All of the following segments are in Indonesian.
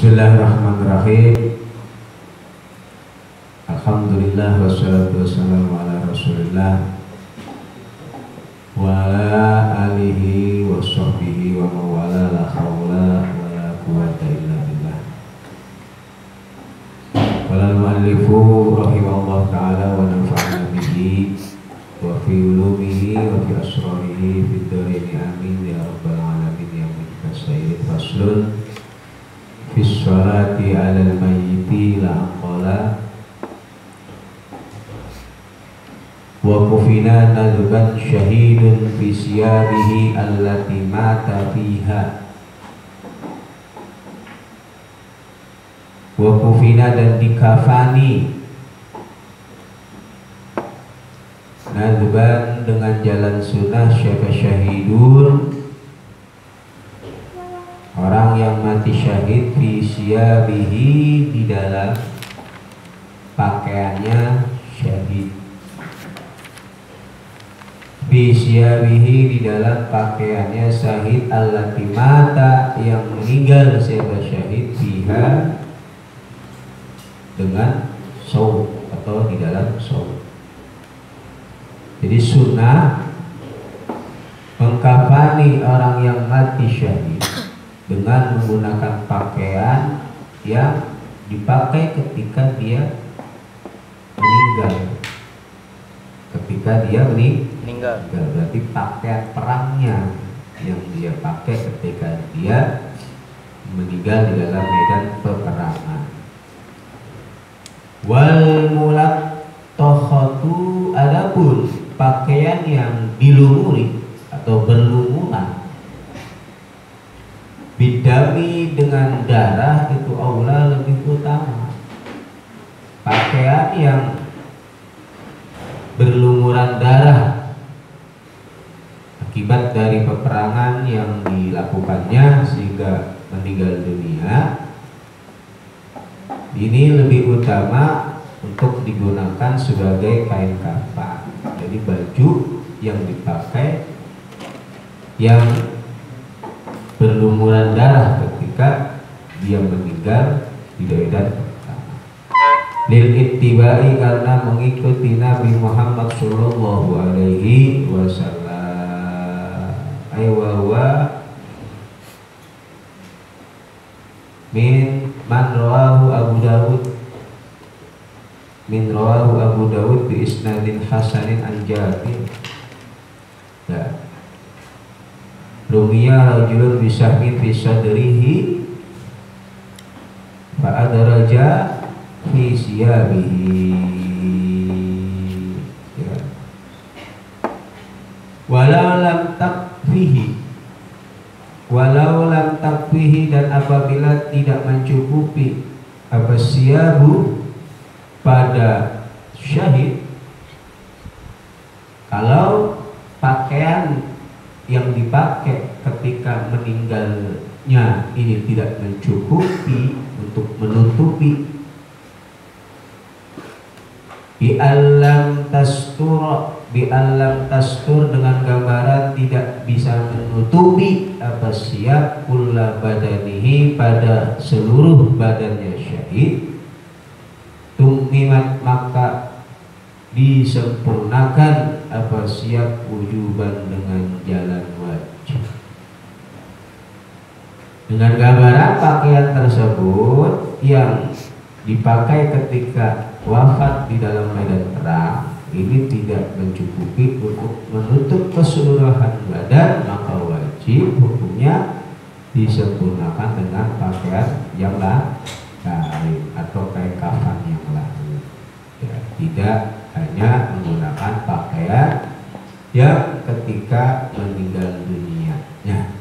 Bismillahirrahmanirrahim. Alhamdulillah wassalatu wassalamu ala Rasulillah wa ala alihi wa sahbihi wa mawala la hawla wa la quwwata illa billah. Qala al-muallifu rahimahullah ta'ala wa nafa'ana bihi wa fi ulumihi wa fi asrarihi fid dharain amin ya rabbal alamin ya mujiba sayyid faslun fi sholati alal mayyiti la aqala wa kufina nadban syahidun fi siyabihi allati mata fiha wa kufina dan dikafani nadban dengan jalan sunnah syaka syahidun orang yang mati syahid fi siyabihi di dalam pakaiannya syahid, fi siyabihi di dalam pakaiannya syahid allati mata yang meninggal siapa syahid fiha dengan saum atau di dalam saum. Jadi sunnah mengkafani orang yang mati syahid dengan menggunakan pakaian yang dipakai ketika dia meninggal. Ketika dia meninggal, berarti pakaian perangnya yang dia pakai ketika dia meninggal di dalam medan peperangan. Wal mulaqathatu, adapun pakaian yang dilumuri atau berlumuran bidami dengan darah itu aula lebih utama. Pakaian yang berlumuran darah akibat dari peperangan yang dilakukannya sehingga meninggal dunia, ini lebih utama untuk digunakan sebagai kain kafan. Jadi baju yang dipakai yang berlumuran darah ketika dia meninggal di medan perang. Lil ittibai, karena mengikuti Nabi Muhammad sallallahu alaihi wasallam. Aywa min man rawahu Abu Dawud min rawahu Abu Dawud bi isnadin hasanin an Jabir. Ya. Rumiya rajulun bisahmin fi sadrihi fa adraja fi siyabihi. Ya. Walau lam takfihi, dan apabila tidak mencukupi apa siyabu pada syahid, kalau pakaian yang dipakai ketika meninggalnya ini tidak mencukupi untuk menutupi, bi'allam tastur dengan gambaran tidak bisa menutupi apa siap kulla badanihi pada seluruh badannya syahid, tumimat maka disempurnakan apa siap wujuban dengan jalan wajib. Dengan gambaran pakaian tersebut yang dipakai ketika wafat di dalam medan perang ini tidak mencukupi untuk menutup keseluruhan badan, maka wajib hukumnya disempurnakan dengan pakaian yang lain atau kain kafan yang lain. Ya, tidak hanya menggunakan pakaian yang ketika meninggal dunianya.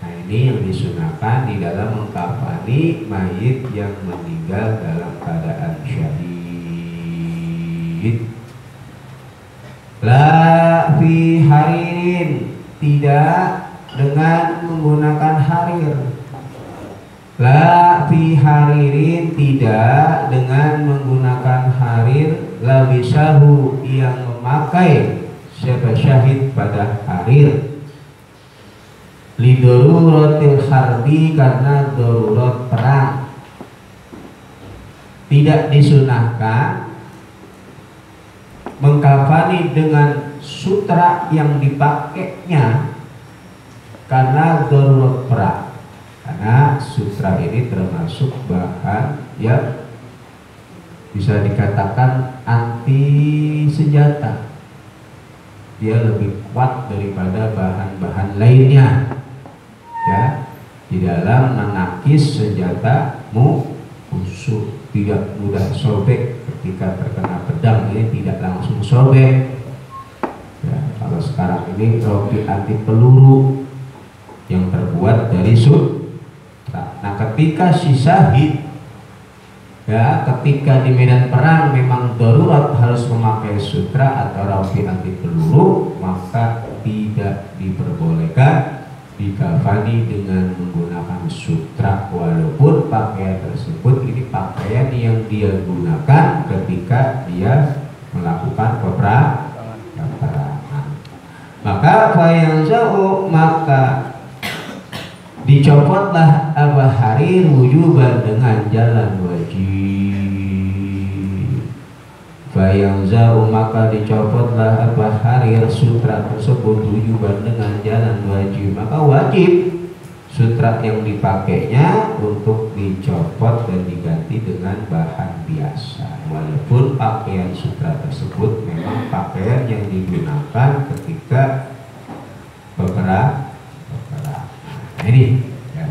Nah, ini yang disunahkan di dalam mengkafani mayit yang meninggal dalam keadaan syahid. La fi haririn, tidak dengan menggunakan harir. La fi haririn, tidak dengan menggunakan harir. Labisahu, yang memakai siapa syahid pada harir. Lidoruratil harbi, karena darurat perang. tidak disunahkan mengkafani dengan sutra yang dipakainya karena darurat perang. Karena sutra ini termasuk bahan yang bisa dikatakan anti senjata. Dia lebih kuat daripada bahan-bahan lainnya, ya, di dalam menangkis senjata musuh. Tidak mudah sobek ketika terkena pedang, ini tidak langsung sobek. Ya, kalau sekarang ini rompi anti peluru yang terbuat dari sutra. Nah, ketika si syahid, ya, ketika di medan perang memang darurat harus memakai sutra atau rompi anti peluru, maka tidak diperbolehkan dikafani dengan menggunakan sutra, walaupun pakaian tersebut ini pakaian yang dia gunakan ketika dia melakukan peperangan. Maka fayanza'u, maka dicopotlah al-harir wujuban dengan jalan wajib. Fayanza'u, maka dicopotlah al-harir sutra tersebut wujuban dengan jalan wajib. Maka wajib sutra yang dipakainya untuk dicopot dan diganti dengan bahan biasa, walaupun pakaian sutra tersebut memang pakaian yang digunakan ketika peperangan. Ini ya.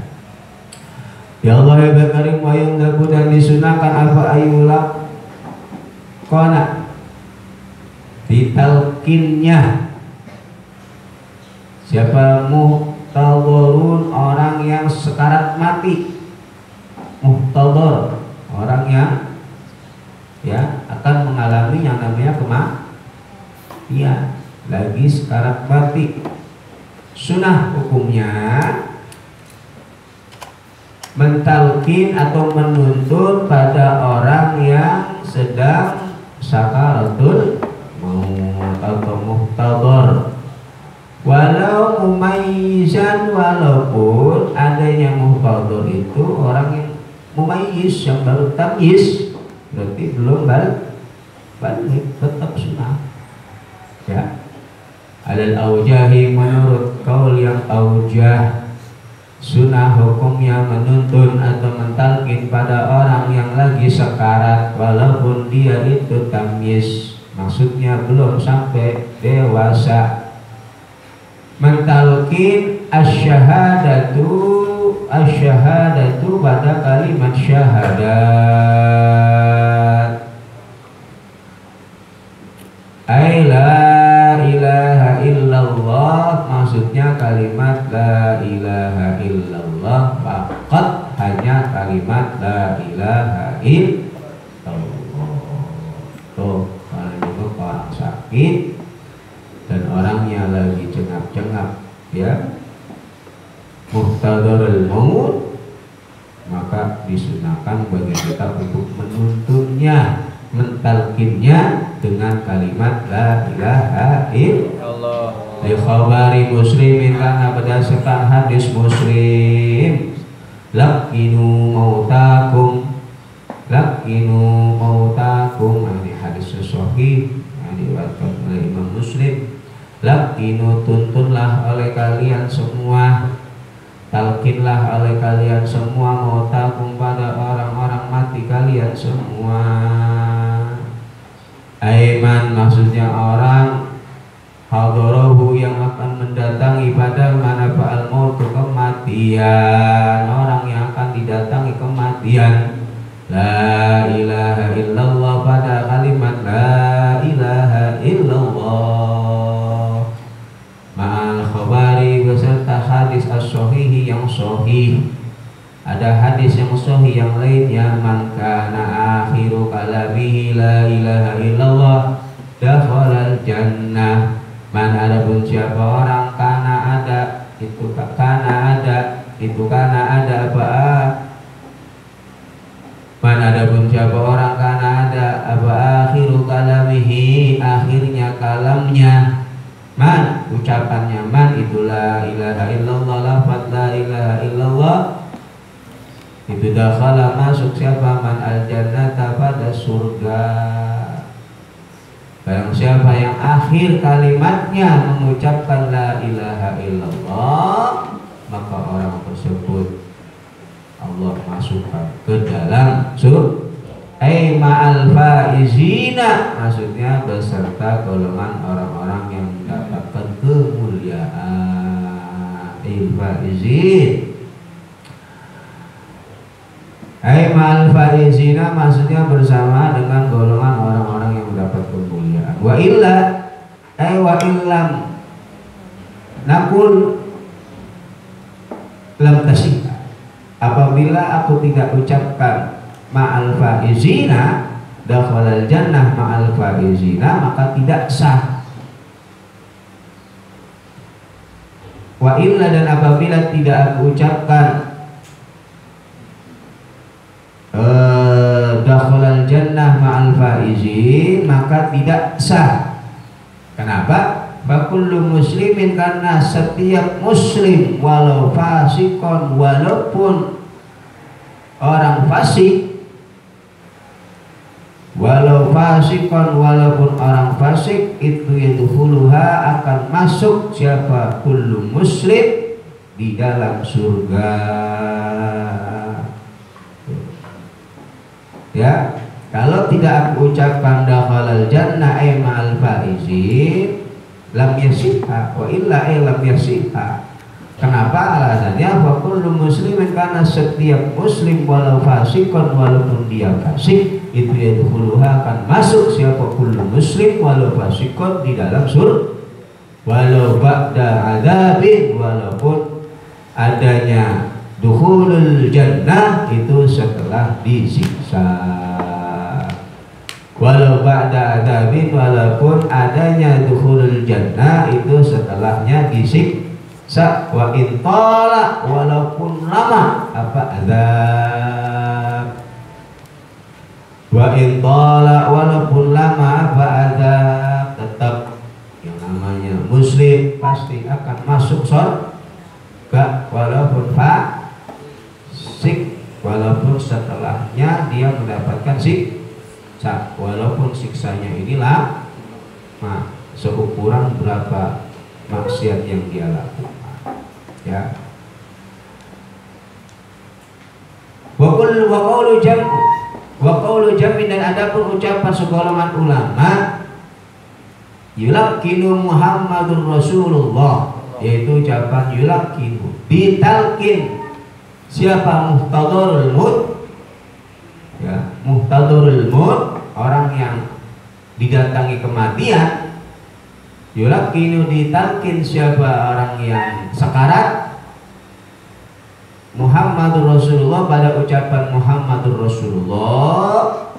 Ya Allah ya Karim, wa yang dan disunahkan apa ayulak kona ditalkinnya siapa muhtadharun, orang yang sekarat mati. Muhtadhar, orang yang ya akan mengalami yang namanya kematian, lagi sekarat mati. Sunnah hukumnya mentalkin atau menuntun pada orang yang sedang sakaratul maut atau muhtadhar, walau mumayyizan, walaupun adanya muhtadhar itu orang yang mumayyiz, yang baru tamyiz, berarti belum balik, tetap sunnah ya. Alal aujahi, menurut kaul yang aujah, sunnah hukumnya menuntun atau mentalkin pada orang yang lagi sekarat, walaupun dia itu tamyiz, maksudnya belum sampai dewasa. Mentalkin asyhadatu pada kalimat syahadat, la ilaha illallah, maksudnya kalimat la ilaha illallah, faqat hanya kalimat la ilaha illallah. Tuh, kalau itu orang sakit dan orangnya lagi cengap-cengap ya, muhtadharul maut, maka disunahkan bagi kita untuk menuntunnya, mentalkinnya dengan kalimat la ilaha illallah. Li khabari Muslimin, karena berdasarkan hadis Muslim, laqinu mautakum, ini hadis sahih yang diriwayatkan oleh Imam Muslim. Laqinu, tuntunlah oleh kalian semua, talkinlah oleh kalian semua, mautakum, pada orang-orang mati kalian semua. Aiman, maksudnya orang hadarahu, yang akan mendatangi pada mana fa'al mautu, kematian, orang yang akan didatangi kematian. La ilaha illallah, pada kalimat la ilaha illallah, ma'al khabari, beserta hadis as-sahihi yang sahih. Ada hadis yang sahih yang lainnya, man kana akhiru kalamihi la ilaha illallah dakhalal jannah. Man, adapun siapa orang kana ada apa? Man, adapun siapa orang kana ada apa akhiru kalamihi, akhirnya kalamnya, man, ucapannya man itu la ilaha illallah, lafaz la ilaha illallah, itu dakhala masuk siapa man al jannata pada surga. Barang siapa yang akhir kalimatnya mengucapkan la ilaha illallah, maka orang tersebut Allah masukkan ke dalam surga. Ai ma'al faizina, maksudnya beserta golongan orang-orang yang mendapatkan kemuliaan. Faizin. Ai ma'al faizina maksudnya bersama dengan golongan orang-orang yang mendapat kemuliaan. Wa illa ai wa illam nakul lam tasih. Apabila aku tidak ucapkan ma'al faizina dakhalal jannah ma'al faizina, maka tidak sah. Wa illa, dan apabila tidak aku ucapkan dakhalal jannah ma'al faizin, maka tidak sah. Kenapa? Fakullu muslimin, karena setiap muslim walau fasikon, walaupun orang fasik, walau fasikon, walaupun orang fasik, itu yadkhuluha, akan masuk siapa kullu muslim di dalam surga. Ya, kalau tidak aku ucapkan dakhalal jannah ay ma'al faizin lam yasihha, wa illa ay lam yasihha. Kenapa? Alasannya wa kullu muslimin, karena setiap muslim walau fasikon, walaupun dia fasik, itu yadkhuluha, akan masuk siapa kullu muslim walau fasikon di dalam surga. Walau ba'da adzabin, walaupun adanya dukhulul jannah itu setelah disiksa. Walau ba'da adzabin, walaupun adanya dukhulul jannah itu setelahnya disiksa. Wa intala, walaupun lama apa azab. Wa intala, walaupun lama apa azab, tetap yang namanya muslim pasti akan masuk surga, walaupun fasik, walaupun setelahnya dia mendapatkan siksa, walaupun siksanya inilah seukuran berapa maksiat yang dia lakukan. Ya. Wa qawlu jam'in, dan adapun ucapan segolongan ulama, yulakinu Muhammadur Rasulullah, yaitu ucapan yulakinu, ditalkin siapa muhtadharul maut, ya, muhtadharul maut, orang yang didatangi kematian. Yulakinu, ditalkin siapa orang yang sekarat, Muhammadur Rasulullah, pada ucapan Muhammadur Rasulullah,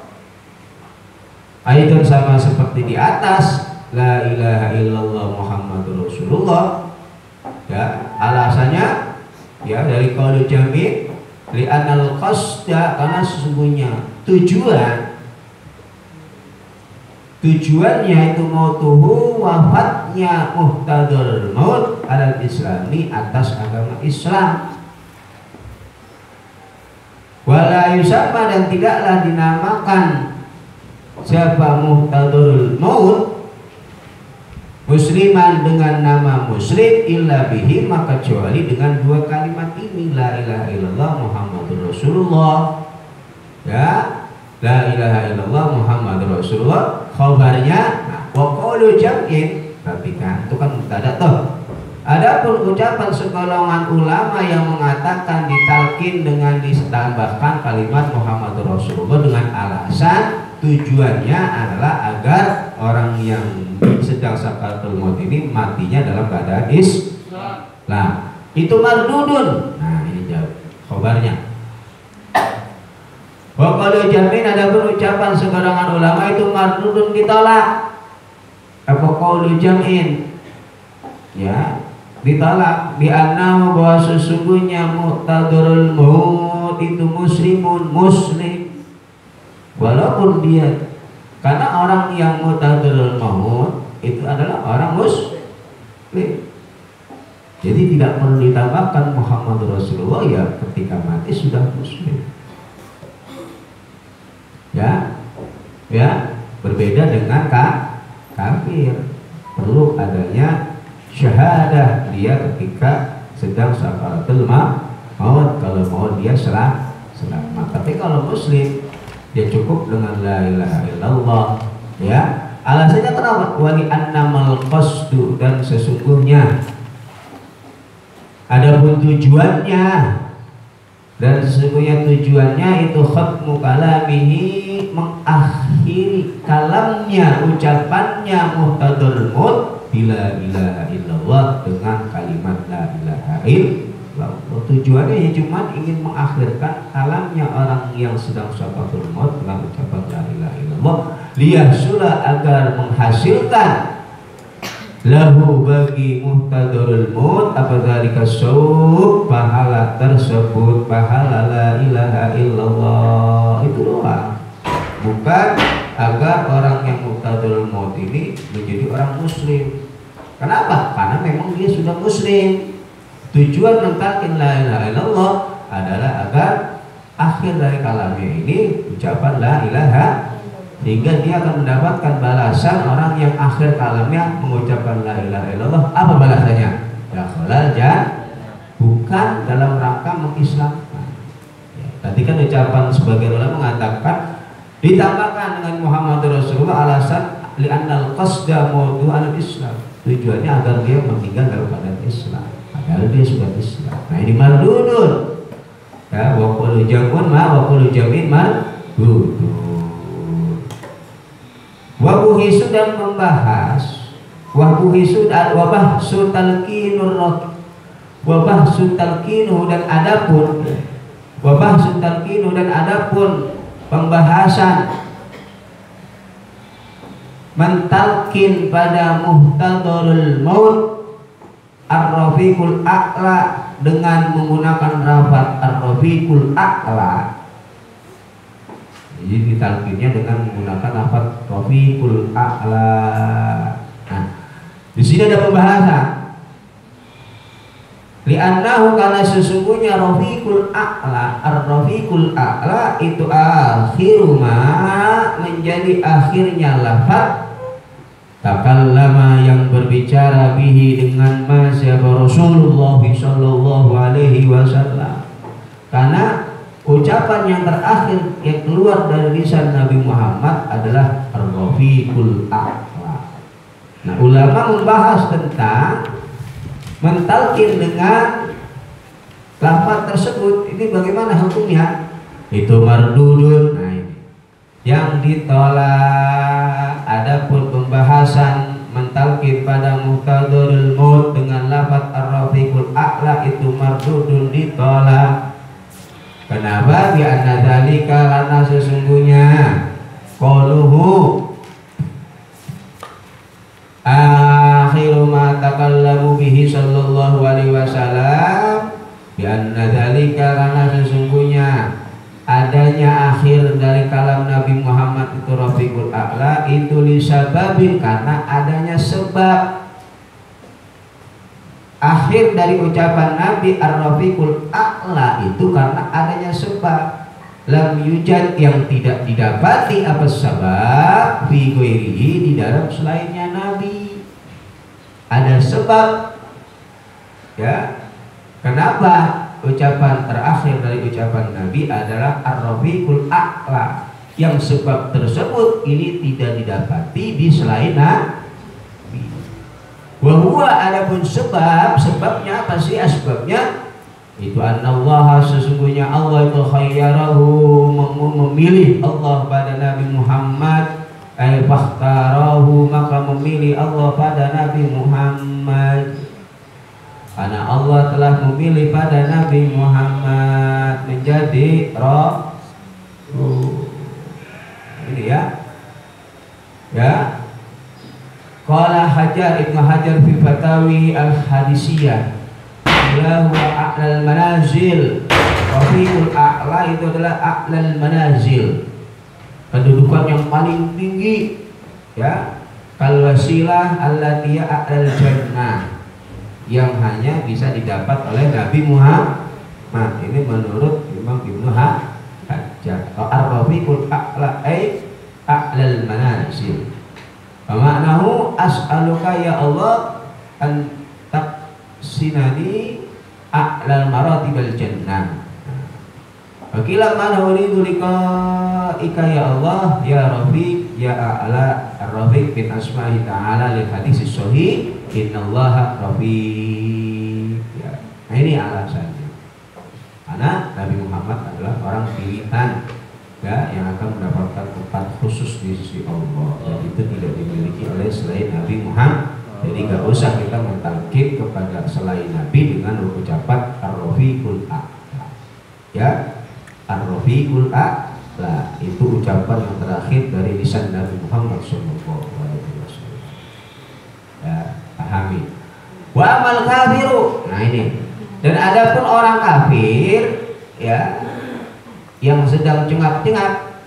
ayatun sama seperti di atas, la ilaha illallah Muhammadur Rasulullah. Ya, alasannya ya dari qaulu jami' li'anal qasda, karena sesungguhnya tujuannya itu mautuhu, wafatnya muhtadharul maut alal islami, atas agama Islam. Wala yusamma, dan tidaklah dinamakan siapa muhtadharul maut musliman dengan nama muslim illa bihi, maka kecuali dengan dua kalimat ini, la ilaha illallah Muhammadur Rasulullah. Ya, la ilaha illallah Muhammadur Rasulullah. Khabarnya wa qawlu jam'in, perhatikan itu kan mubtada toh. Adapun ucapan segolongan ulama yang mengatakan ditalkin dengan ditambahkan kalimat Muhammadur Rasulullah dengan alasan tujuannya adalah agar orang yang sedang sakaratul maut ini matinya dalam keadaan Islam. Nah, itu mardudun. Nah, ini jawab khabarnya. Wa qalu jamin, adapun ucapan segolongan ulama itu mardudun, ditolak. Apa qaulu jam'in? Ya, ditolak. Bi annahu, bahwa sesungguhnya muhtadharul maut itu muslimun, muslim. Walaupun dia, karena orang yang muhtadharul maut itu adalah orang muslim. Jadi tidak perlu ditambahkan Muhammad Rasulullah ya ketika mati sudah muslim. Ya, berbeda dengan kafir. Perlu adanya syahadah dia ketika sedang sakaratul maut, kalau mau dia selamat. Tapi kalau muslim dia cukup dengan la ilaha illallah. Ya, alasannya kenapa? Wa li annamal qasdu, dan sesungguhnya adapun tujuannya, dan sesungguhnya tujuannya itu khatmu kalamihi, mengakhiri kalamnya, ucapannya muhtadul maut bila ilaha illallah, dengan kalimat la ilaha illallah. Tujuannya ya cuma ingin mengakhirkan kalamnya orang yang sedang sakaratul maut dengan ucapan la ilaha illallah, liyahsula, agar menghasilkan lahu bagi muhtadarul maut apadzalika syauq, pahala tersebut, pahala la ilaha illallah itu doang. Bukan agar orang yang muhtadarul maut ini menjadi orang muslim. Kenapa? Karena memang dia sudah muslim. Tujuan mentalkin la ilaha illallah adalah agar akhir dari kalamnya ini ucapan la ilaha, sehingga dia akan mendapatkan balasan orang yang akhir kalamnya mengucapkan la ilaha illallah. Apa balasannya? Dakhalal jannah, bukan dalam rangka mengislamkan. Ya, tadi kan ucapan sebagian ulama mengatakan ditambahkan dengan Muhammad Rasulullah alasan li'annal qasda mawdu'al Islam, tujuannya agar dia meninggal dalam keadaan Islam, padahal dia sudah Islam. Nah ini mardudun. Ya, wa qulu jamun wa qulu jamin mardudun. Wabuhisu, dan membahas, wabuhisu wabahsu talqinur roh, wabahsu talqinu, dan adapun wabahsu talqinu, dan adapun pembahasan mentalkin pada muhtadarul maut ar-rafiqul a'la, dengan menggunakan lafaz ar-rafiqul a'la. Jadi ditalkinnya dengan menggunakan lafaz rafiqul a'la. Nah, di sini ada pembahasan. Li'annahu, karena sesungguhnya rafiqul a'la, ar-rafiqul a'la itu akhiru ma, menjadi akhirnya lafaz takallama, yang berbicara bihi dengan siapa Rasulullah sallallahu alaihi wasallam. Karena ucapan yang terakhir yang keluar dari lisan Nabi Muhammad adalah ar-rafiqul a'la. Nah, ulama membahas tentang mentalkin dengan lafaz tersebut, ini bagaimana hukumnya? Itu mardudun. Nah, ini yang ditolak. Adapun pembahasan mentalkin pada muhtadarul maut dengan lafaz ar-rafiqul a'la itu mardudun, ditolak. Kenapa? Bi'anna dzalika, karena sesungguhnya qauluhu akhiru ma takallamu bihi sallallahu alaihi wasallam, bi'anna dzalika, karena sesungguhnya adanya akhir dari kalam Nabi Muhammad itu rafiqul a'la, itu lisababin, karena adanya sebab. Akhir dari ucapan Nabi ar-rafiqul a'la itu karena adanya sebab. Lam yujad, yang tidak didapati apa sebab fi ghairihi, di dalam selainnya Nabi. Ada sebab. Ya. Kenapa ucapan terakhir dari ucapan Nabi adalah ar-rafiqul a'la, yang sebab tersebut ini tidak didapati di selain Nabi. Wahwa, adapun sebab, sebabnya apa sih asbabnya? Itu anallaha, sesungguhnya Allah itu khayyarahu, memilih Allah pada Nabi Muhammad, ay fakhtarahu, maka memilih Allah pada Nabi Muhammad. Karena Allah telah memilih pada Nabi Muhammad menjadi Rasul. Ini ya. Ya. Qala Hajar, Ibnu Hajar fi Fatawi al-Hadisiyah, ila huwa a'lal manazil. Rafiqul a'la itu adalah a'lal manazil, kedudukan yang paling tinggi, ya. Kal wasilah allati a'lal jannah, yang hanya bisa didapat oleh Nabi Muhammad. Ini menurut Imam Ibnu Hajar. Ar-rafiqul a'la ay a'lal manazil. Maknahu as'aluka ya Allah an taqsinani a'lal maratibal jannah. Wakilah mana uridu liqa'ika ya Allah ya Rafiq ya a'la ar-rafiq bin asma'i ta'ala lil hadis sahih innallaha Rafiq ya. Nah ini alasannya, karena Nabi Muhammad adalah orang pilihan ya, yang akan mendapatkan tempat khusus di sisi Allah, dan itu tidak dimiliki oleh selain Nabi Muhammad. Jadi gak usah kita mentalkid kepada selain Nabi dengan ucapan ar-rafiqul a'la ya. Ar-rafiqul a'la itu ucapan yang terakhir dari lisan Nabi Muhammad SAW. Ya, pahami. Wa amal kafiru. Nah ini. Dan adapun orang kafir ya yang sedang cengak-cengak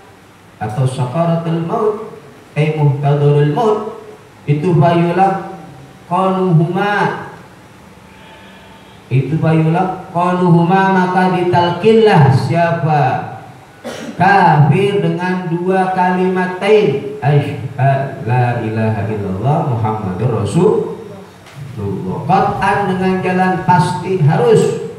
atau sakaratul maut, muhtadharul maut, itu bayulak qanuhuma. Itu bayulak qanuhuma, maka ditalkinlah siapa kafir dengan dua kalimatain asyhadu la ilaha illallah muhammadur rasulullah, qat'an dengan jalan pasti harus,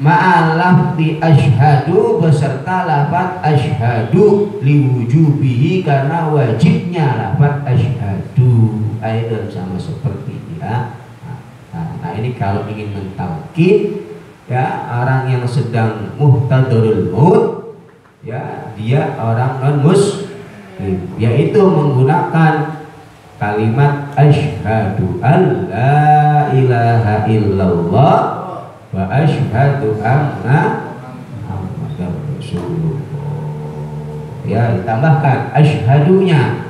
ma'alaf di asyhadu beserta lafaz asyhadu liwujubihi karena wajibnya lafaz asyhadu, ayat sama seperti dia. Nah ini kalau ingin mentalkin ya orang yang sedang muhtadharul maut ya, dia orang non muslim, yaitu menggunakan kalimat asyhadu an la ilaha illallah wa asyhadu anna muhammadar rasulullah ya, ditambahkan asyhadunya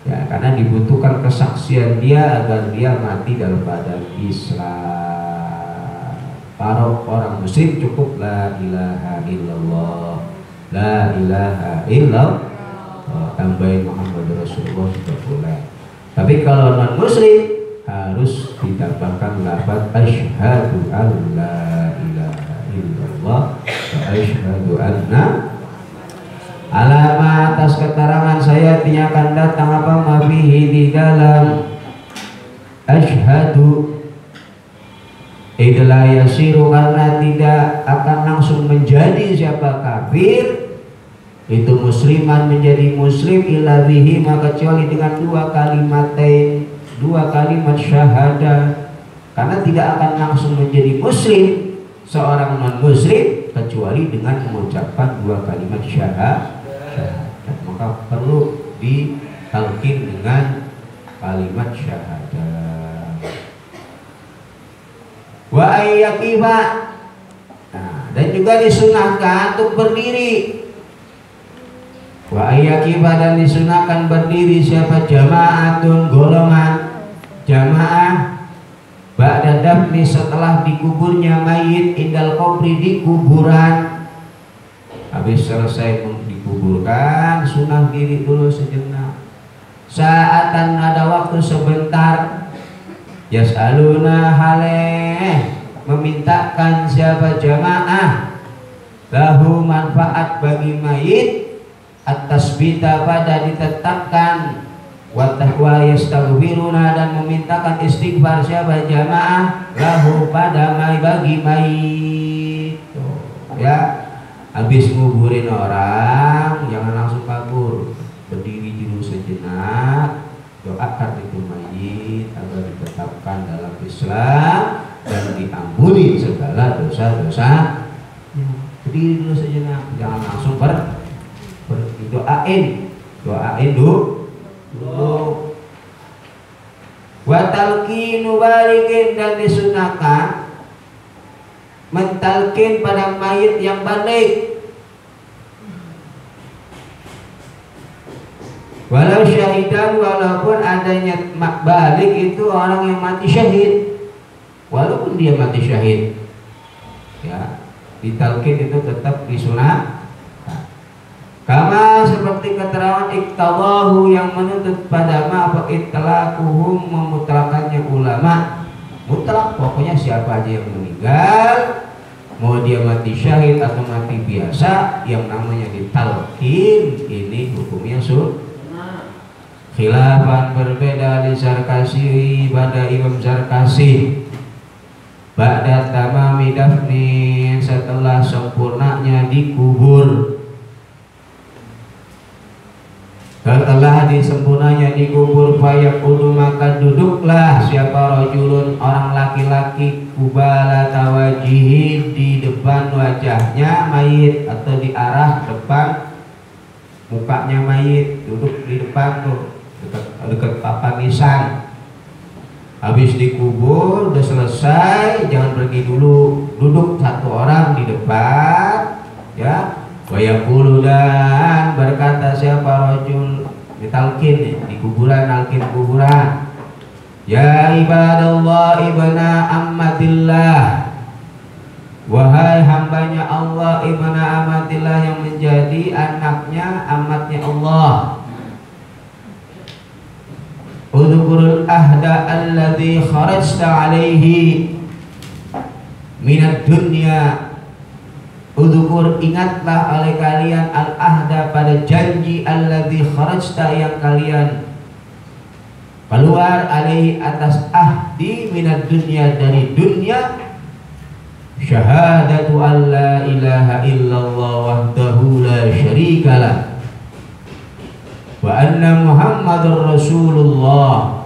ya, karena dibutuhkan kesaksian dia agar dia mati dalam keadaan Islam. Para orang muslim cukup la ilaha illallah, la ilaha illallah, tambahin Muhammad Rasulullah sudah boleh. Tapi kalau non muslim harus ditambahkan lafaz asyhadu an la ilaha illallah wa asyhadu anna. Alamat atas keterangan saya akan datang apa mafihi di dalam asyhadu idla yasiru, karena tidak akan langsung menjadi siapa kafir itu musliman menjadi muslim illa bihi, maka kecuali dengan dua kalimat syahadah, karena tidak akan langsung menjadi muslim seorang non muslim kecuali dengan mengucapkan dua kalimat syahadah. Maka perlu ditalkin dengan kalimat syahadah. Wa ayyaqifa, dan juga disunahkan untuk berdiri. Wa ayyaqifa, dan disunahkan berdiri siapa jamaatun, golongan jamaah ba'da dafni, setelah dikuburnya mayit, indal qabri, di kuburan. Habis selesai dikuburkan, sunah diri dulu sejenak. Saatan, ada waktu sebentar. Yas'aluna, haleh memintakan siapa jamaah lahu manfaat bagi mayit, at-tasbita, pada ditetapkan, wa taqwa yastaghfiruna, dan memintakan istighfar siapa jamaah lahu pada bagi mayit. Ya, habis nguburin orang jangan langsung kabur, berdiri dulu sejenak, doakan itu mayit agar ditetapkan dalam Islam dan diampuni segala dosa-dosa. Berdiri dulu sejenak, jangan langsung doain dulu. Wa talqinu balikin, dan disunahkan mentalkin pada mayit yang balik, walau syahidan, walaupun adanya balik itu orang yang mati syahid, walaupun dia mati syahid ya, ditalkin itu tetap disunah. Kama, seperti keterangan iktadahu, yang menuntut pada apa itlaquhum, memutlakannya ulama, mutlak, pokoknya siapa aja yang meninggal, mau dia mati syahid atau mati biasa, yang namanya ditalqin ini hukumnya khilafan berbeda di Zarkasi pada Imam Zarkasi. Ba'da tamami dafnin, setelah sempurnanya dikubur, setelah disempurnanya dikubur, fayaqulu maka duduklah siapa rajulun orang laki-laki, kubala tawajihi di depan wajahnya mayit atau di arah depan mukanya mayit, duduk di depan tuh dekat papan nisan. Habis dikubur udah selesai, jangan pergi dulu, duduk satu orang di depan ya. Wayaqulu, dan berkata siapa rajul ditalkin di kuburan, nalkin kuburan, ya ibadallah ibna ammatillah, wahai hambanya Allah, ibna amatillah yang menjadi anaknya amatnya Allah. Udhkurul ahda alladhi kharajta alaihi minad dunya. Udhkur, ingatlah oleh kalian al-ahda pada janji alladhi kharajta yang kalian keluar alaihi atas ahdi minad dunya dari dunya. Syahadatu an la ilaha illallah wahdahu la syarikalah wa anna muhammadar rasulullah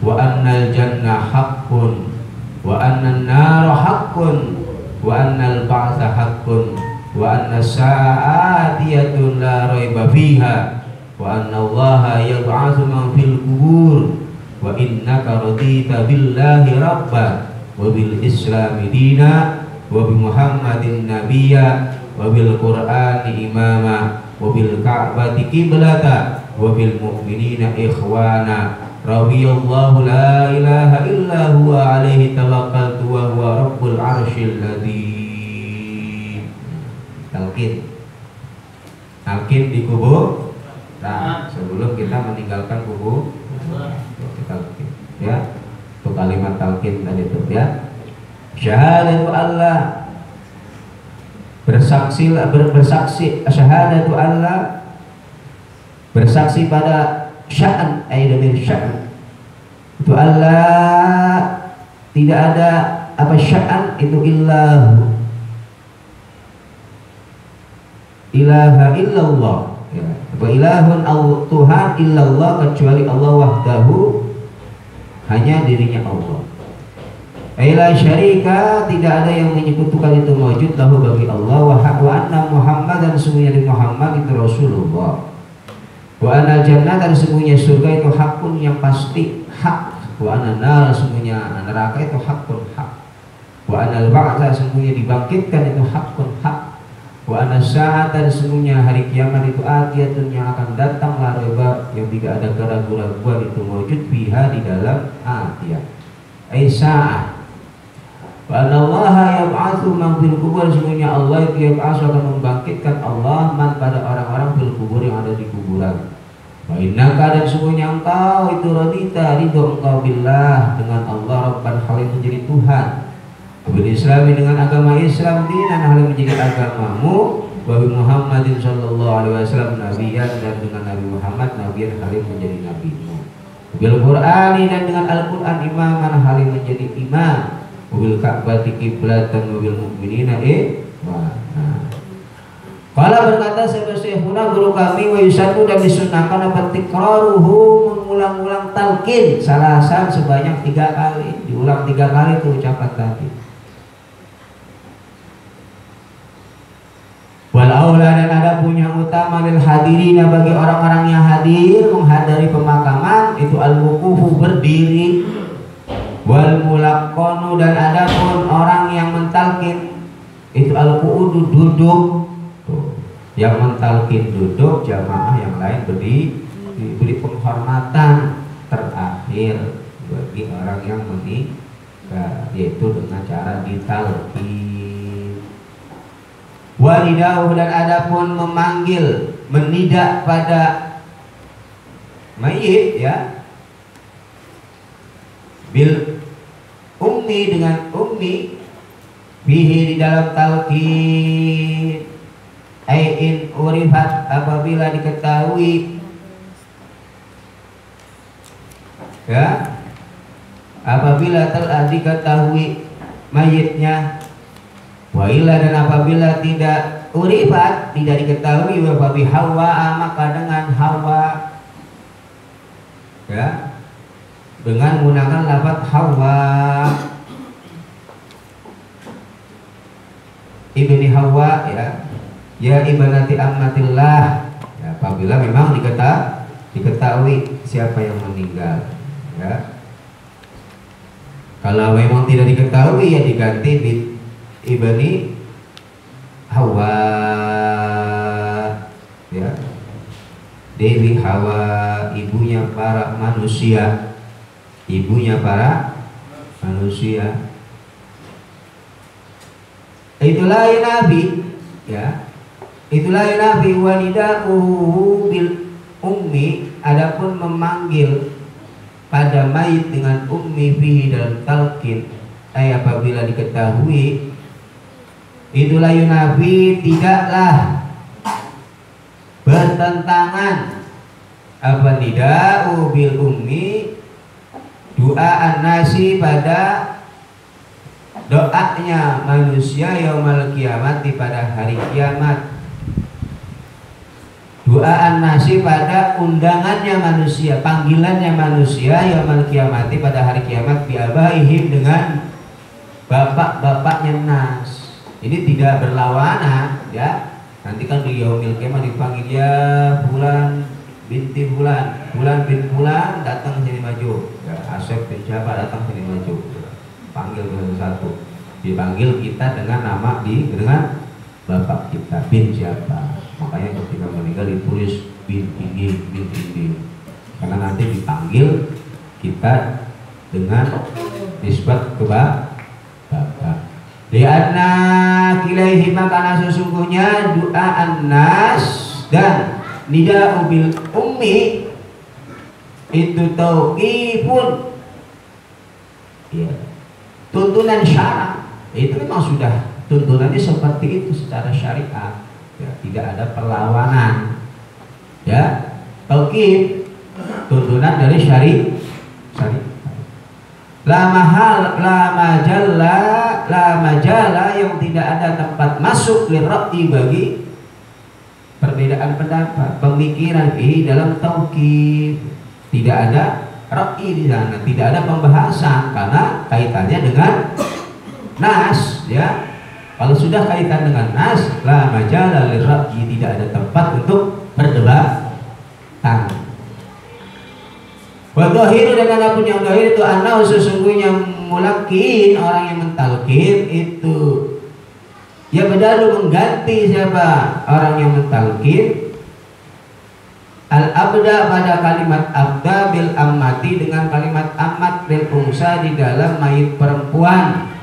wa annal jannah haqqun wa annan nara haqqun wa annal ba'tsa haqqun wa anna sa'atiyatun la raiba fiha wa anna allaha yab'atsu man fil qubur wa innaka radita billahi rabba wa bil islami dina wa bi muhammadin nabiyya wa bil qur'ani imama wa bil ka'bati qiblata wa bil mu'minina ikhwana radhiyallahu la ilaha illa huwa alaihi tawakkaltu wa huwa rabbul arsyil adzim. Talqin di kubur. Nah, sebelum kita meninggalkan kubur kita talqin ya. Itu kalimat talqin tadi itu ya. Syahadatu Allah, bersaksi syahadatu Allah, bersaksi pada sya'an, aidamir sya'an, itu Allah tidak ada apa sya'an itu illahu, ilaha illallah ya. Wa ilahun Tuhan illallah, kecuali Allah wahdahu, hanya dirinya Allah. Aila syarika, tidak ada yang menyekutukan itu wujud lahu bagi Allah. Wa anna Muhammad, dan sesungguhnya Muhammad itu Rasulullah. Wa anna jannah, dan sesungguhnya surga itu hakun yang pasti hak. Wa anna nar, sesungguhnya neraka itu hakun hak. Wa anna al-ba'tsa, sesungguhnya dibangkitkan itu hakun hak. Wa anna sa'at, dan sesungguhnya hari kiamat itu atiyatun yang akan datang, la raiba, yang tidak ada keraguan-raguan itu wujud biha di dalam atiyat. Ai sa'ah. Wa anallaha yab'atsu man fil kubur, sesungguhnya Allah itu yab'atsu akan membangkitkan Allah man pada orang-orang fil kubur yang ada di kuburan. Wa innaka, dan sesungguhnya engkau itu radita, ridho engkau billah dengan Allah, rabban hal yang menjadi Tuhan, bil Islami dengan agama Islam, dinan hal yang menjadi agamamu, wa bi Muhammadin sallallahu alaihi wasallam nabiyan, dan dengan Nabi Muhammad nabiyan hal yang menjadi nabimu, bil Qur'ani, dan dengan Al-Qur'an imaman hal yang menjadi imam, mobil Ka'bati qiblatan mobil mukminina Qala berkata Syekhuna guru kami, wa yusatu, dan disunahkan apa tikraruhu, mengulang-ulang talqin salasan sebanyak 3 kali, diulang 3 kali itu ucapan tadi. Wal aula, dan ada punya utama lil hadirina, bagi orang-orang yang hadir menghadiri pemakaman itu al-wuqufu, berdiri. Wal mulaqqanu, dan adapun orang yang mentalkin itu al-qu'udu, duduk. Yang mentalkin duduk, jamaah yang lain diberi penghormatan terakhir bagi orang yang meninggal, yaitu dengan cara ditalkin. Walidahu, dan adapun memanggil, menidak pada mayit ya, bil ummi dengan ummi fihi di dalam talqin in urifat apabila diketahui, ya, apabila telah diketahui mayitnya, wailah dan apabila tidak urifat tidak diketahui, wababi Hawa maka dengan Hawa, ya, dengan menggunakan lafaz Hawa ibni Hawa, ya ibnati ammatillah, ya, apabila memang diketahui siapa yang meninggal, ya. Kalau memang tidak diketahui ya diganti di ibni Hawa, ya, Dewi Hawa, ibunya para manusia, ibunya para manusia. Itulah ya Nabi, ya, itulah ya Nabi walidahu bil ummi, adapun memanggil pada mayit dengan ummi fihi dalam talqin apabila diketahui, itulah ya Nabi tidaklah bertentangan apa nida'u bil ummi doa an-nasi pada doanya manusia yaumal kiamat pada hari kiamat, doa an-nasi pada undangannya manusia, panggilannya manusia yaumal kiamat pada hari kiamat biabaihim dengan bapak-bapaknya nas. Ini tidak berlawanan, ya. Nanti kan di yaumil kiamat dipanggil ya bulan binti bulan, bulan bin bulan datang sini maju, ya, Asep bin siapa datang sini maju, panggil satu, dipanggil kita dengan nama dengan bapak kita bin siapa. Makanya ketika meninggal ditulis bin ini, karena nanti dipanggil kita dengan nisbat ke bapak. Lianna kilaihi, karena sesungguhnya doa an-nas dan nida'u bil ummi itu tauqifun, ya, tuntunan syara. Itu memang sudah tuntunannya seperti itu secara syariat, ya, tidak ada perlawanan, ya. Tauqif tuntunan dari syariat. La majala yang tidak ada tempat masuk lirra'i bagi perbedaan pendapat, pemikiran ini dalam tauqif. Tidak ada ra'i di sana, tidak ada pembahasan karena kaitannya dengan nas, ya. Kalau sudah kaitan dengan nas, la majala lirra'i, tidak ada tempat untuk berdebat. Wa dhahiru, dan adapun yang dhahir itu annahu, sesungguhnya mulakin, orang yang mentalqin itu ya bedalu, mengganti siapa orang yang mentalqin al-abda pada kalimat abda bil ammati dengan kalimat ammat bil unsa di dalam mayit perempuan.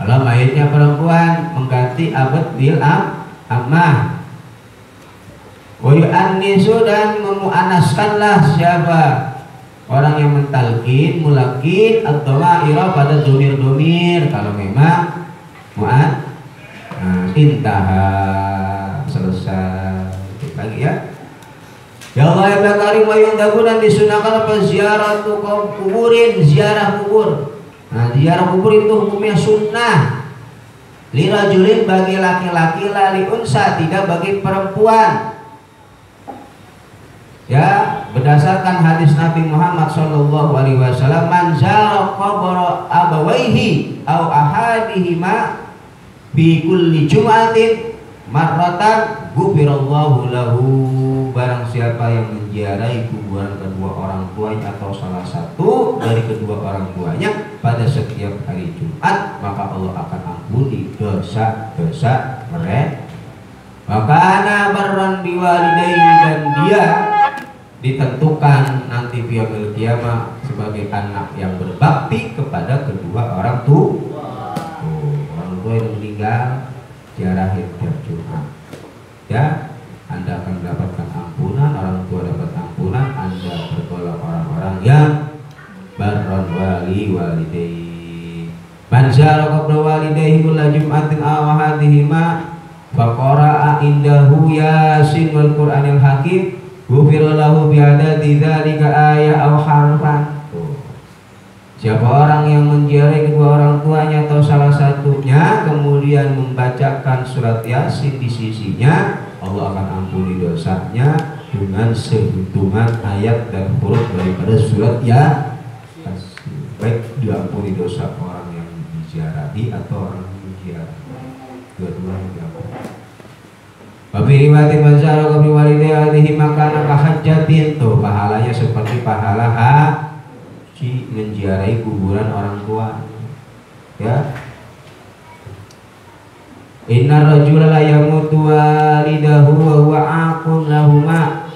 Kalau mayitnya perempuan mengganti abad bil ammah. Wa yu'annisu, dan memu'anaskanlah siapa orang yang mentalqin mulakin ad-dhamaira pada domir-domir kalau memang mu'an. Intaha, selesai lagi, ya. Ya Allah ya Karim, wa yundabunan disunahkan apa ziaratu kuburin, ziarah kubur. Nah, ziarah kubur itu hukumnya sunnah. Lirajulin, bagi laki-laki, lali unsa, tidak bagi perempuan. Ya, berdasarkan hadis Nabi Muhammad SAW, man zara qabra abawaihi au ahadihima fi kulli jum'atin marratan ghufirallahu lahu, barang siapa yang menziarahi kuburan kedua orang tuanya atau salah satu dari kedua orang tuanya pada setiap hari Jumat, maka Allah akan ampuni dosa-dosa mereka. Makana barran biwalidayhi, dan dia ditentukan nanti yaumil qiyamah sebagai anak yang berbakti kepada kedua orang tua. Orang tua yang meninggal ziarahi tiap Jumat, ya. Anda akan mendapatkan ampunan, orang tua dapat ampunan, Anda bergolong orang-orang yang barron walidayhi. Man zara qabla walidayhi kulla jum'atin aw hadihima faqara'a indahu yasin wal qur'anil hakim ghufira lahu bi'adadi dzalika ayat aw harfan. Siapa orang yang menziarahi kedua orang tuanya atau salah satunya kemudian membacakan surat Yasin di sisinya, Allah akan ampuni dosanya dengan sehitungan ayat dan huruf daripada surat Yasin. Baik diampuni dosa orang yang diziarahi atau orang yang diziarahi, dua-duanya diampuni. Babi riwayatin manzara qabli walidayhi makana kahajjatin, tuh pahalanya seperti pahala haji menziarahi kuburan orang tua. Ya. Inna rajula la yamutu walidahu wa huwa aqun lahuma.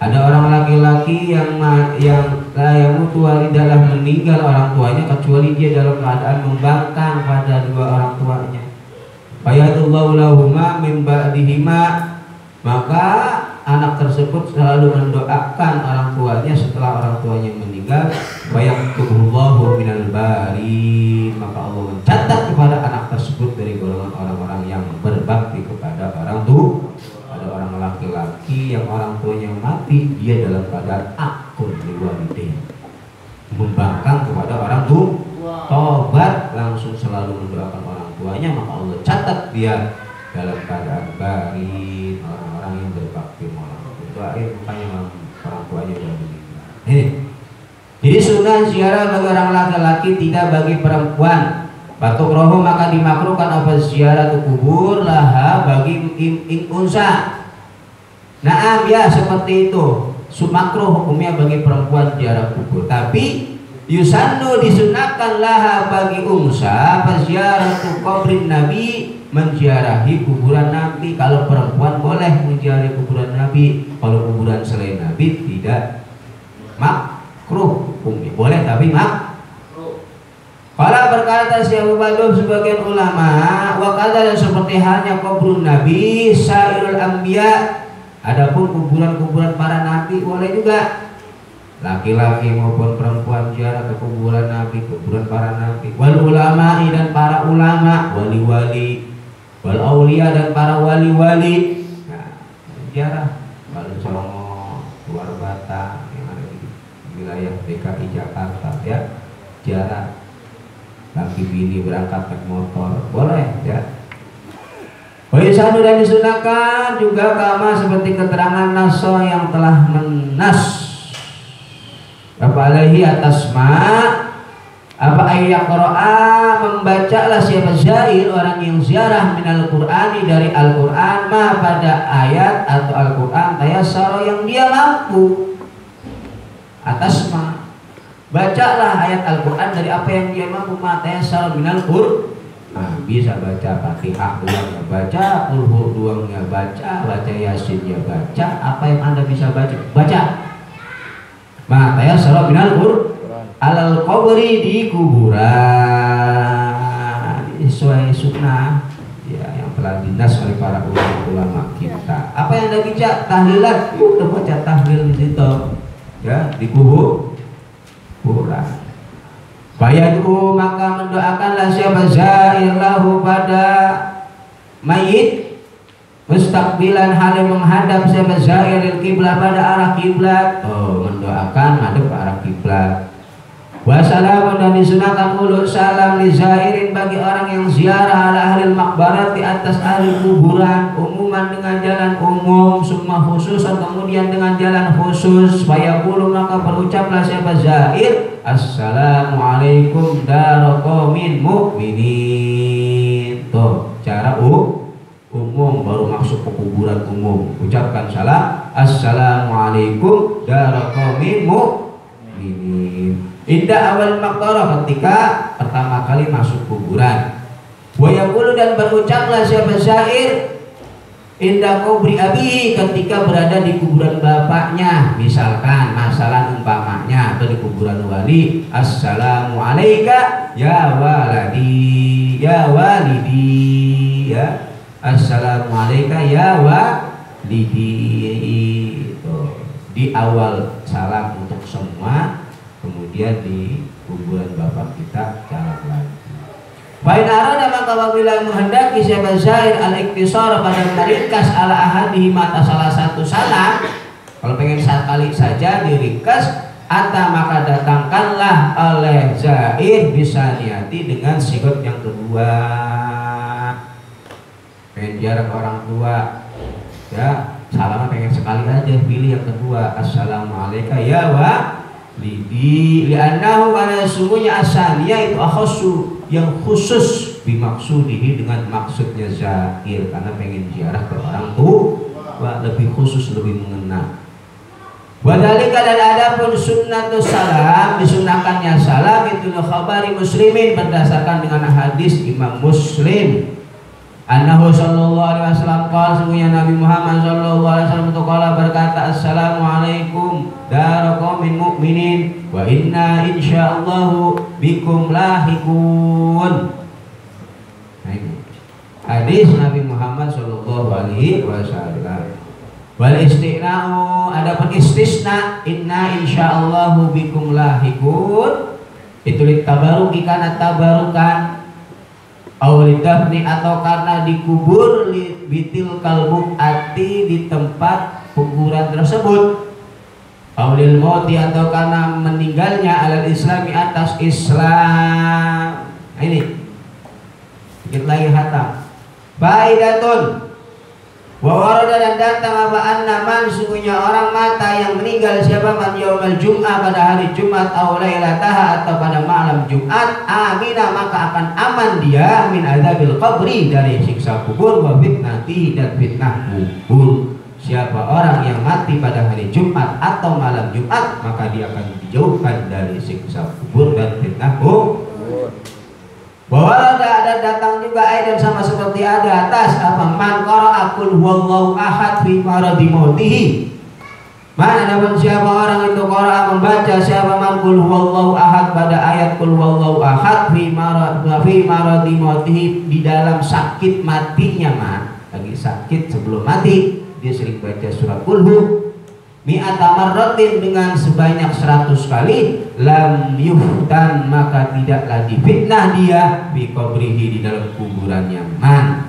Ada orang laki-laki yang la yamutu walidalah meninggal orang tuanya kecuali dia dalam keadaan membangkang pada dua orang tuanya. Fayadullahu lahuma min ba'dihima, maka anak tersebut selalu mendoakan orang tuanya setelah orang tuanya meninggal. Fayaqtubullahu minal bari, maka Allah mencatat kepada anak tersebut dari golongan orang-orang yang berbakti kepada orang tua. Ada orang laki-laki yang orang tuanya mati, dia dalam keadaan akun liwalidayhi, membangkang kepada orang tua, tobat langsung selalu mendoakan orang tuanya, maka Allah catat dia dalam keadaan bari, orang-orang yang berbakti orang doain makanya orang tuanya sudah meninggal. Jadi sunnah ziarah bagi orang laki-laki, tidak bagi perempuan. Batuk roho maka dimakruhkan apa ziarah kubur laha bagi unsa. Nah ya seperti itu. Makruh hukumnya bagi perempuan ziarah kubur. Tapi yusannu disunahkan laha bagi unsa apa ziarah kubrin nabi, menziarahi kuburan Nabi. Kalau perempuan boleh menziarahi kuburan Nabi, kalau kuburan selain Nabi tidak makruh hukumnya. Boleh tapi makruh. Kalau berkata siapa badum sebagian ulama, wakada dan seperti halnya kuburan Nabi sairul anbiya, adapun kuburan-kuburan para nabi boleh juga. Laki-laki maupun perempuan ziarah ke kuburan Nabi, kuburan para nabi. Wal ulama dan para ulama, wali-wali, wal aulia dan para wali-wali. Nah, ziarah Balun Songo, Luar Bata yang ada di wilayah DKI Jakarta ya. Ziarah laki bini berangkat naik motor boleh ya. Waisanu dan disunahkan juga kama seperti keterangan naso yang telah menas apalagi atas apa ayat Qur'an, membacalah siapa zair orang yang ziarah minal Qur'ani dari Al-Qur'an ma pada ayat atau Al-Qur'an tayassara yang dia mampu. Atas bacalah ayat Al-Qur'an dari apa yang dia mampu, ma tayassara minal Qur'an. Bisa baca Fatihah doang ya baca, Qul doang ya baca Yasin ya baca, apa yang Anda bisa baca. Ma tayassara minal Qur'an alal qabri, di kuburan sesuai sunnah ya yang telah dinas oleh para ulama kita. Apa yang Anda baca tahlilan, udah baca tahlil di situ ya di kuburan. Bayadu maka mendoakanlah siapa zair lahu pada mayit mustaqbilan halim menghadap siapa zairil kiblat pada arah kiblat. Oh mendoakan hadap ke arah kiblat. Wassalamun dan disunahkan ulul salam li zairin bagi orang yang ziarah ala ahli makbarat di atas ahli kuburan, umuman dengan jalan umum, summa khususan kemudian dengan jalan khusus. Fayaqulu maka berucaplah siapa zair, assalamualaikum daraqaumin mu'minin. Tuh cara umum baru masuk ke kuburan umum. Ucapkan salam, assalamualaikum daraqaumin mu'minin. Indah awal makbarah ketika pertama kali masuk kuburan. Wa yaqulu dan berucaplah siapa syair indah kubri abi ketika berada di kuburan bapaknya, misalkan masalah umpamanya atau di kuburan wali, assalamu alayka ya waladi ya walidi ya, assalamu alayka ya walidi. Itu di awal salam untuk semua, kemudian di kuburan bapak kita jangan lagi. Bain arada maka apabila menghendaki siapa zair al-iktisar pada meringkas ala ahadihi mata salah satu salam, kalau pengen sekali saja diringkas, ata maka datangkanlah oleh zair bisa niati dengan sigot yang kedua. Pengen jarak orang tua, ya salamnya pengen sekali aja, pilih yang kedua, assalamualaikum ya wa lidi li'annahu karena sungguhnya asalnya itu akhassu yang khusus bimaksudihi dengan maksudnya zair, karena pengen ziarah ke orang tua lebih khusus, lebih mengena. Wadhalika dan adapun sunnatus salam, disunahkannya salam itu khabari muslimin berdasarkan dengan hadis Imam Muslim. Annahu sallallahu alaihi wasallam qala, sungguhnya Nabi Muhammad sallallahu alaihi wasallam itu qala berkata, assalamualaikum dar qaumin mu'minin wa inna insyaallahu bikum lahiqun. Nah, ini hadis Nabi Muhammad sallallahu alaihi wasallam. Wal istina'u, adapun istisna inna insyaallahu bikum lahiqun itu litabaruki karena tabarukan, awlidafni atau karena dikubur bitil kalbuk ati di tempat kuburan tersebut, awlil mauti atau karena meninggalnya alal islami atas Islam. Nah, ini sedikit lagi hatam faidatun wa warada dan datang apa anna man sungguhnya orang mata yang meninggal siapa man yaumal jum'ah pada hari Jumat aw lailataha atau pada malam Jumat, amina maka akan aman dia min adzabil qabri dari siksa kubur wa fitnati dan fitnah kubur. Siapa orang yang mati pada hari Jumat atau malam Jumat maka dia akan dijauhkan dari siksa kubur dan fitnah kubur. Bahwa ada datang juga ayat sama seperti ada atas apa man qara'a qul huwallahu ahad fi maradi mautihi. Mana dapat siapa orang itu qara'a membaca siapa man qul huwallahu ahad pada ayat qul huwallahu ahad fi maradi mautihi di dalam sakit matinya, man lagi sakit sebelum mati dia sering baca surat qul hu mi'ata marratin dengan sebanyak 100 kali, lam yuhtan maka tidaklah difitnah dia bi qabrihi di dalam kuburannya, man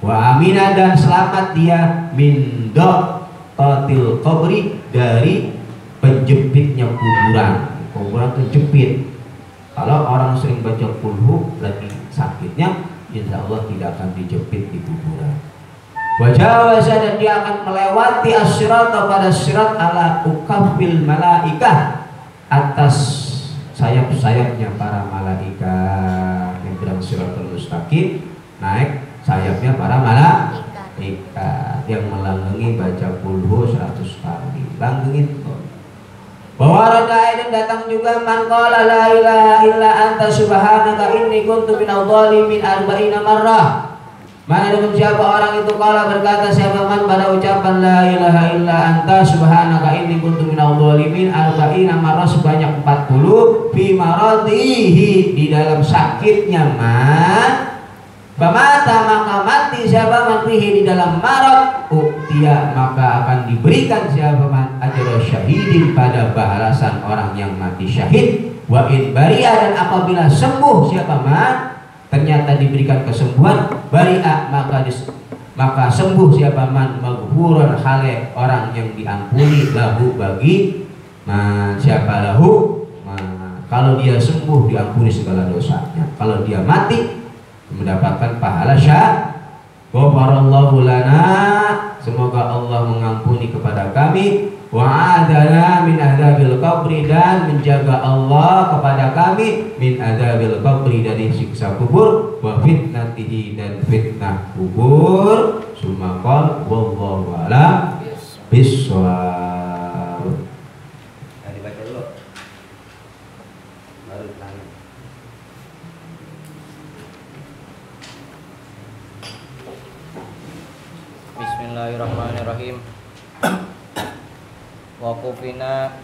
wa amina dan selamat dia min daqatil qabri dari penjepitnya kuburan terjepit. Kalau orang sering baca qul hu lagi sakitnya, insya Allah tidak akan dijepit di kuburan. Wajawaza dan dia akan melewati as-sirat pada sirat ala ukafil malaikah atas sayap-sayapnya para malaikat yang berang siratul mustaqim, naik sayapnya para malaikat yang melanggengi baca kulhu 100 kali, langgengin bahwa rada dan datang juga man qala la ilaha illa anta subhanaka inni kuntu minadh dhalimin 40 marrah. Mana dengan siapa orang itu kala berkata siapa man pada ucapan la ilaha illa anta subhanaka inni kuntu minadh dhalimin 40 marrah sebanyak 40 fi maradihi di dalam sakitnya man. Pamata maka mati siapa man fihi di dalam marad, uktia maka akan diberikan siapa man ajra syahidin pada balasan orang yang mati syahid. Wa in bari'a dan apabila sembuh siapa man ternyata diberikan kesembuhan, bari'a maka sembuh siapa man maghfuran hale orang yang diampuni lahu bagi man siapa lahu man. Kalau dia sembuh diampuni segala dosanya, kalau dia mati mendapatkan pahala syah. Ghafarallahu lana, semoga Allah mengampuni kepada kami, wa adana min adzabil qabri dan menjaga Allah kepada kami min adzabil qabri dari siksa kubur, wa fitnatihi dan fitnah kubur. Summa qala wallahu a'lam bissawab. Tadi baca dulu baru tanya. Bismillahirrahmanirrahim. Waqufina